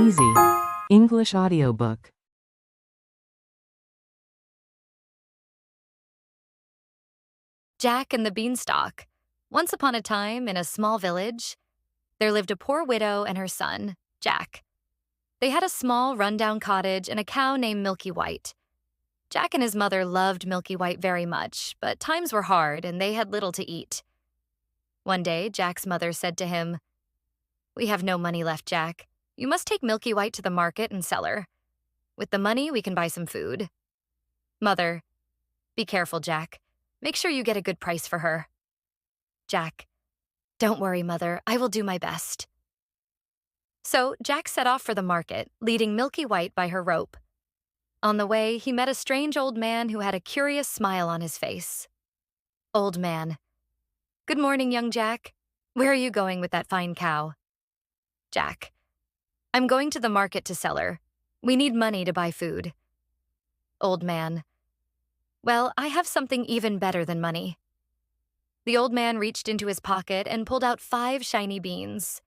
Easy English audiobook. Jack and the Beanstalk. Once upon a time, in a small village, there lived a poor widow and her son, Jack. They had a small, rundown cottage and a cow named Milky White. Jack and his mother loved Milky White very much, but times were hard and they had little to eat. One day, Jack's mother said to him, "We have no money left, Jack. You must take Milky White to the market and sell her. With the money, we can buy some food." Mother, "Be careful, Jack. Make sure you get a good price for her." Jack, "Don't worry, Mother. I will do my best." So Jack set off for the market, leading Milky White by her rope. On the way, he met a strange old man who had a curious smile on his face. Old man, "Good morning, young Jack. Where are you going with that fine cow?" Jack, "I'm going to the market to sell her. We need money to buy food." Old man, "Well, I have something even better than money." The old man reached into his pocket and pulled out 5 shiny beans.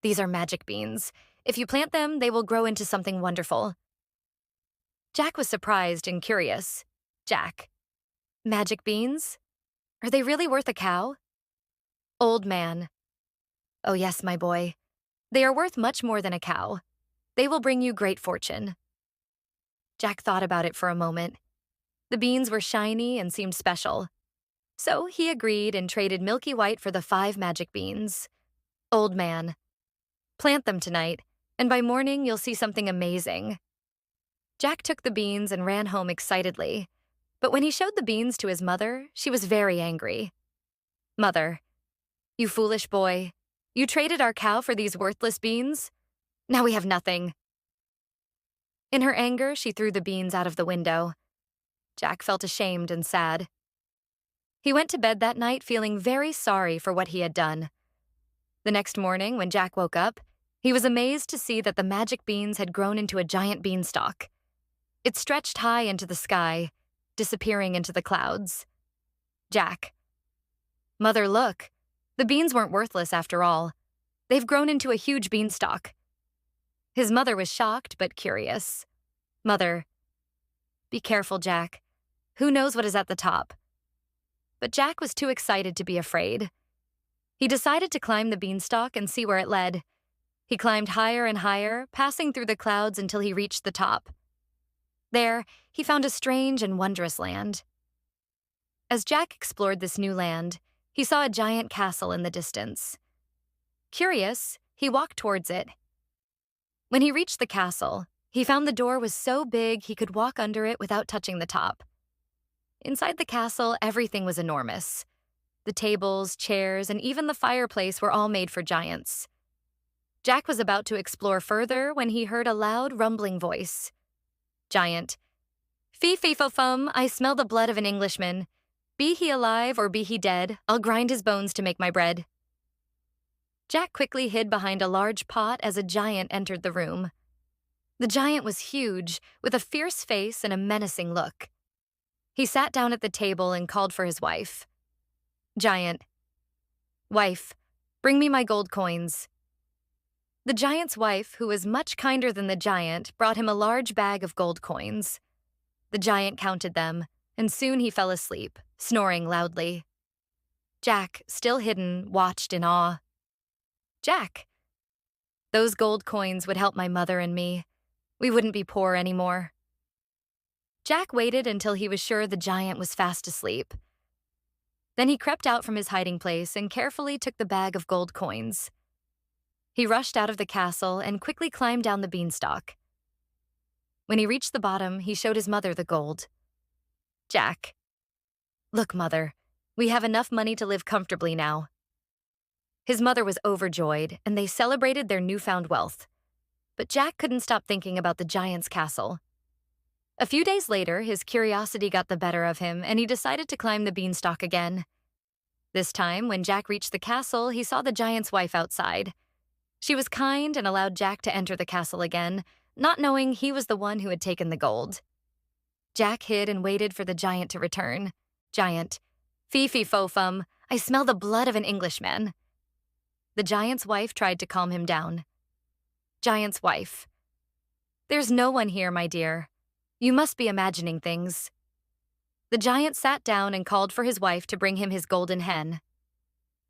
"These are magic beans. If you plant them, they will grow into something wonderful." Jack was surprised and curious. Jack, "Magic beans? Are they really worth a cow?" Old man, "Oh yes, my boy. They are worth much more than a cow. They will bring you great fortune." Jack thought about it for a moment. The beans were shiny and seemed special. So he agreed and traded Milky White for the 5 magic beans. Old man, "Plant them tonight, and by morning you'll see something amazing." Jack took the beans and ran home excitedly. But when he showed the beans to his mother, she was very angry. "Mother, you foolish boy. You traded our cow for these worthless beans? Now we have nothing." In her anger, she threw the beans out of the window. Jack felt ashamed and sad. He went to bed that night feeling very sorry for what he had done. The next morning, when Jack woke up, he was amazed to see that the magic beans had grown into a giant beanstalk. It stretched high into the sky, disappearing into the clouds. Jack, "Mother, look. The beans weren't worthless after all. They've grown into a huge beanstalk." His mother was shocked but curious. Mother, "Be careful, Jack. Who knows what is at the top?" But Jack was too excited to be afraid. He decided to climb the beanstalk and see where it led. He climbed higher and higher, passing through the clouds until he reached the top. There, he found a strange and wondrous land. As Jack explored this new land, he saw a giant castle in the distance. Curious, he walked towards it. When he reached the castle, he found the door was so big he could walk under it without touching the top. Inside the castle, everything was enormous. The tables, chairs, and even the fireplace were all made for giants. Jack was about to explore further when he heard a loud, rumbling voice. Giant, "Fee-fee-fo-fum, I smell the blood of an Englishman. Be he alive or be he dead, I'll grind his bones to make my bread." Jack quickly hid behind a large pot as a giant entered the room. The giant was huge, with a fierce face and a menacing look. He sat down at the table and called for his wife. Giant, "Wife, bring me my gold coins." The giant's wife, who was much kinder than the giant, brought him a large bag of gold coins. The giant counted them, and soon he fell asleep, snoring loudly. Jack, still hidden, watched in awe. Jack, "Those gold coins would help my mother and me. We wouldn't be poor anymore." Jack waited until he was sure the giant was fast asleep. Then he crept out from his hiding place and carefully took the bag of gold coins. He rushed out of the castle and quickly climbed down the beanstalk. When he reached the bottom, he showed his mother the gold. Jack, "Look, Mother, we have enough money to live comfortably now." His mother was overjoyed, and they celebrated their newfound wealth. But Jack couldn't stop thinking about the giant's castle. A few days later, his curiosity got the better of him, and he decided to climb the beanstalk again. This time, when Jack reached the castle, he saw the giant's wife outside. She was kind and allowed Jack to enter the castle again, not knowing he was the one who had taken the gold. Jack hid and waited for the giant to return. Giant, "Fee-fee-fo-fum, I smell the blood of an Englishman." The giant's wife tried to calm him down. Giant's wife. There's no one here, my dear. You must be imagining things. The giant sat down and called for his wife to bring him his golden hen.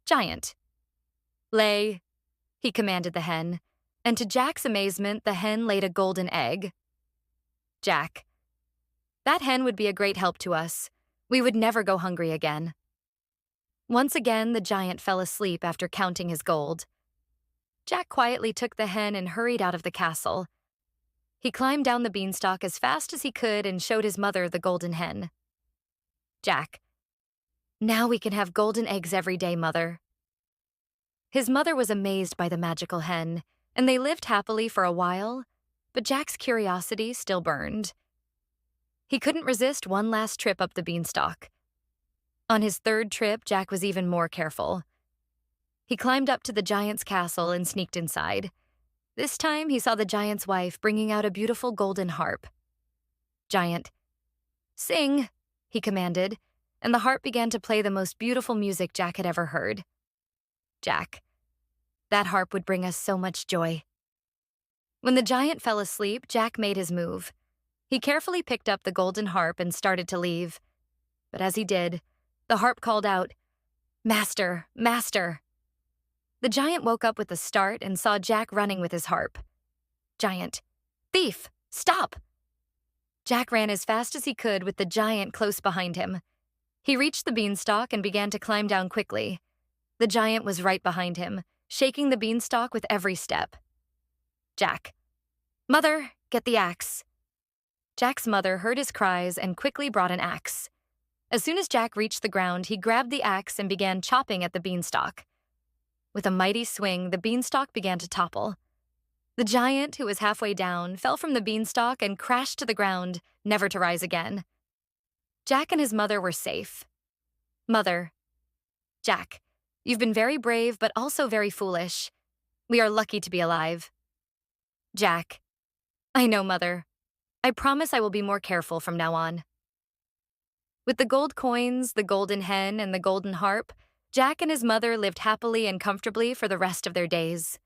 Giant. Lay, he commanded the hen, and to Jack's amazement, the hen laid a golden egg. Jack. That hen would be a great help to us. We would never go hungry again. Once again, the giant fell asleep after counting his gold. Jack quietly took the hen and hurried out of the castle. He climbed down the beanstalk as fast as he could and showed his mother the golden hen. Jack. Now we can have golden eggs every day, Mother. His mother was amazed by the magical hen, and they lived happily for a while, but Jack's curiosity still burned. He couldn't resist one last trip up the beanstalk. On his third trip, Jack was even more careful. He climbed up to the giant's castle and sneaked inside. This time, he saw the giant's wife bringing out a beautiful golden harp. Giant. Sing, he commanded, and the harp began to play the most beautiful music Jack had ever heard. Jack. That harp would bring us so much joy. When the giant fell asleep, Jack made his move. He carefully picked up the golden harp and started to leave. But as he did, the harp called out, Master, Master. The giant woke up with a start and saw Jack running with his harp. Giant. Thief! Stop! Jack ran as fast as he could with the giant close behind him. He reached the beanstalk and began to climb down quickly. The giant was right behind him, shaking the beanstalk with every step. Jack. Mother, get the axe. Jack's mother heard his cries and quickly brought an axe. As soon as Jack reached the ground, he grabbed the axe and began chopping at the beanstalk. With a mighty swing, the beanstalk began to topple. The giant, who was halfway down, fell from the beanstalk and crashed to the ground, never to rise again. Jack and his mother were safe. Mother. Jack, you've been very brave but also very foolish. We are lucky to be alive. Jack. I know, Mother. I promise I will be more careful from now on. With the gold coins, the golden hen, and the golden harp, Jack and his mother lived happily and comfortably for the rest of their days.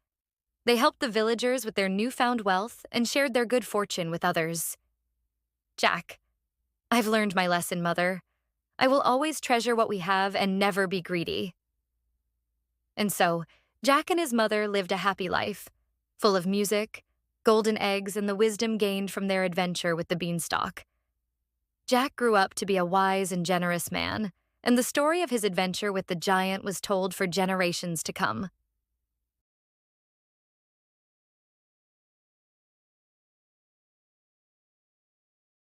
They helped the villagers with their newfound wealth and shared their good fortune with others. Jack. I've learned my lesson, Mother. I will always treasure what we have and never be greedy. And so, Jack and his mother lived a happy life, full of music, golden eggs, and the wisdom gained from their adventure with the beanstalk. Jack grew up to be a wise and generous man, and the story of his adventure with the giant was told for generations to come.